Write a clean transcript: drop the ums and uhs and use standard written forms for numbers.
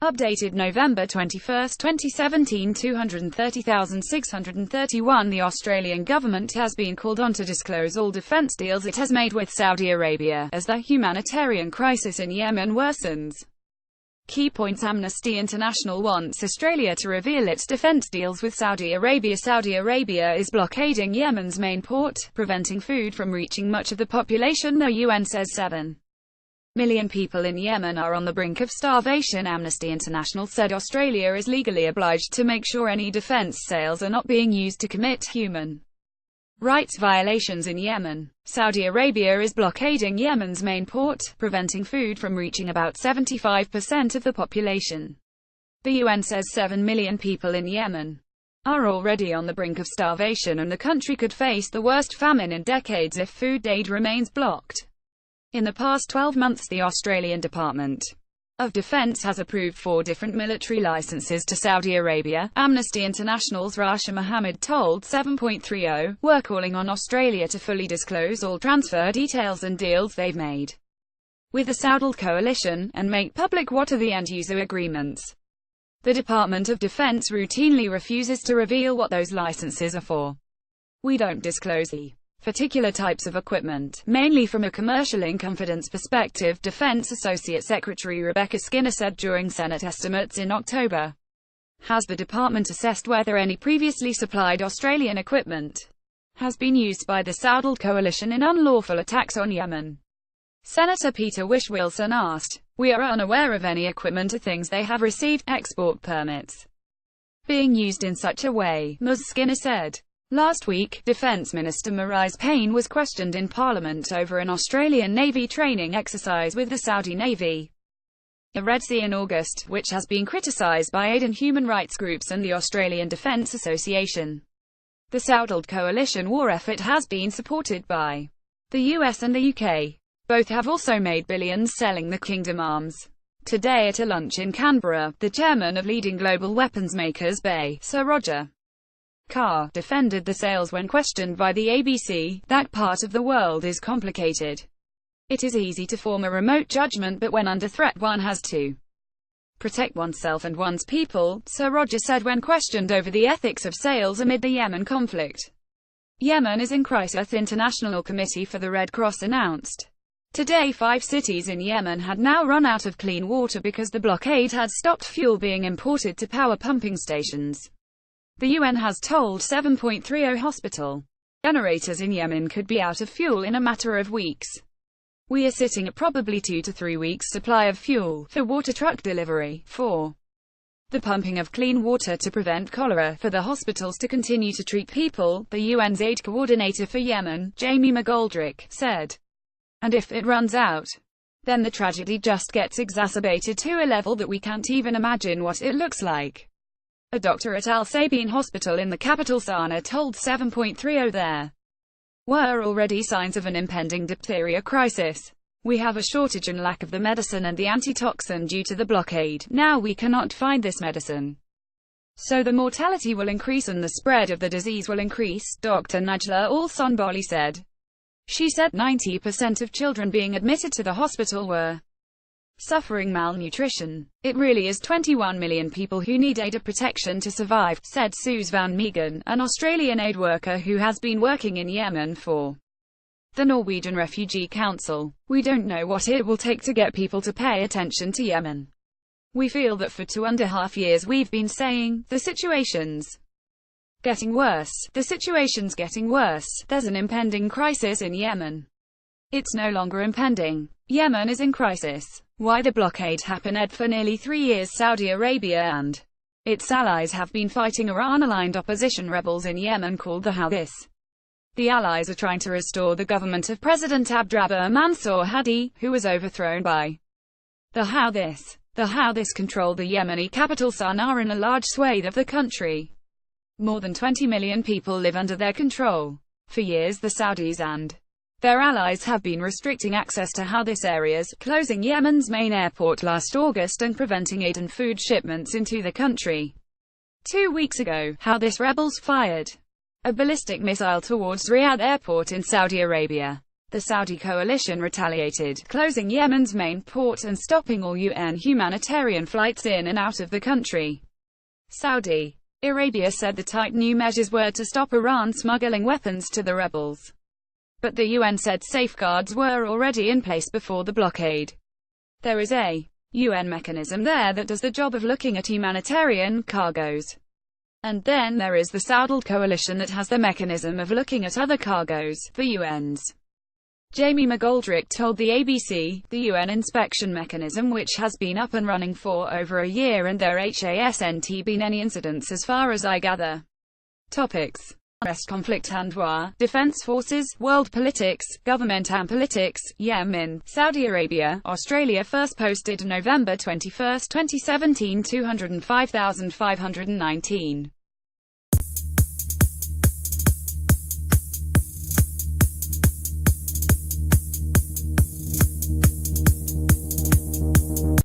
Updated November 21, 2017, 230,631. The Australian government has been called on to disclose all defence deals it has made with Saudi Arabia, as the humanitarian crisis in Yemen worsens. Key points: Amnesty International wants Australia to reveal its defence deals with Saudi Arabia. Saudi Arabia is blockading Yemen's main port, preventing food from reaching much of the population. The UN says 7 million people in Yemen are on the brink of starvation. Amnesty International said Australia is legally obliged to make sure any defence sales are not being used to commit human rights violations in Yemen. Saudi Arabia is blockading Yemen's main port, preventing food from reaching about 75% of the population. The UN says 7 million people in Yemen are already on the brink of starvation, and the country could face the worst famine in decades if food aid remains blocked. In the past 12 months, the Australian Department of Defence has approved 4 different military licenses to Saudi Arabia. Amnesty International's Rasha Mohammed told 7.30, "We're calling on Australia to fully disclose all transfer details and deals they've made with the Saudi coalition, and make public what are the end-user agreements." The Department of Defence routinely refuses to reveal what those licenses are for. "We don't disclose the particular types of equipment, mainly from a commercial in confidence perspective," Defense Associate Secretary Rebecca Skinner said during Senate estimates in October. Has the department assessed whether any previously supplied Australian equipment has been used by the Saudi coalition in unlawful attacks on Yemen? Senator Peter Wish-Wilson asked. "We are unaware of any equipment or things they have received, export permits, being used in such a way," Ms. Skinner said. Last week, Defence Minister Marise Payne was questioned in Parliament over an Australian Navy training exercise with the Saudi Navy, the Red Sea, in August, which has been criticised by aid and human rights groups and the Australian Defence Association. The Saudi coalition war effort has been supported by the US and the UK. Both have also made billions selling the Kingdom arms. Today at a lunch in Canberra, the chairman of leading global weapons makers BAE, Sir Roger Carr, defended the sales when questioned by the ABC. "That part of the world is complicated. It is easy to form a remote judgment, but when under threat one has to protect oneself and one's people," Sir Roger said when questioned over the ethics of sales amid the Yemen conflict. Yemen is in crisis, International Committee for the Red Cross announced. Today 5 cities in Yemen had now run out of clean water because the blockade had stopped fuel being imported to power pumping stations. The UN has told 7.30 hospital generators in Yemen could be out of fuel in a matter of weeks. "We are sitting at probably 2 to 3 weeks supply of fuel for water truck delivery, for the pumping of clean water to prevent cholera, for the hospitals to continue to treat people," the UN's aid coordinator for Yemen, Jamie McGoldrick, said. "And if it runs out, then the tragedy just gets exacerbated to a level that we can't even imagine what it looks like." A doctor at al-Sabeen hospital in the capital Sana'a told 7.30 there were already signs of an impending diphtheria crisis. "We have a shortage and lack of the medicine and the antitoxin due to the blockade. Now we cannot find this medicine. So the mortality will increase and the spread of the disease will increase," Dr. Najla Al-Sonbali said. She said 90% of children being admitted to the hospital were suffering malnutrition. "It really is 21 million people who need aid or protection to survive," said Suze van Meegen, an Australian aid worker who has been working in Yemen for the Norwegian Refugee Council. "We don't know what it will take to get people to pay attention to Yemen. We feel that for 2.5 years we've been saying, the situation's getting worse. The situation's getting worse. There's an impending crisis in Yemen. It's no longer impending. Yemen is in crisis." Why the blockade happened? For nearly 3 years Saudi Arabia and its allies have been fighting Iran-aligned opposition rebels in Yemen called the Houthis. The allies are trying to restore the government of President Abdrabbuh Mansour Hadi, who was overthrown by the Houthis. The Houthis control the Yemeni capital Sana'a and a large swathe of the country. More than 20 million people live under their control. For years the Saudis and their allies have been restricting access to Houthis areas, closing Yemen's main airport last August and preventing aid and food shipments into the country. 2 weeks ago, Houthis rebels fired a ballistic missile towards Riyadh Airport in Saudi Arabia. The Saudi coalition retaliated, closing Yemen's main port and stopping all UN humanitarian flights in and out of the country. Saudi Arabia said the tight new measures were to stop Iran smuggling weapons to the rebels. But the UN said safeguards were already in place before the blockade. There is a UN mechanism there that does the job of looking at humanitarian cargoes. And then there is the Saudi coalition that has the mechanism of looking at other cargoes, the UN's. Jamie McGoldrick told the ABC, the UN inspection mechanism which has been up and running for over a year and there hasn't been any incidents as far as I gather. Topics: Unrest, conflict and war, defense forces, world politics, government and politics, Yemen, Saudi Arabia, Australia. First posted November 21, 2017, 205,519.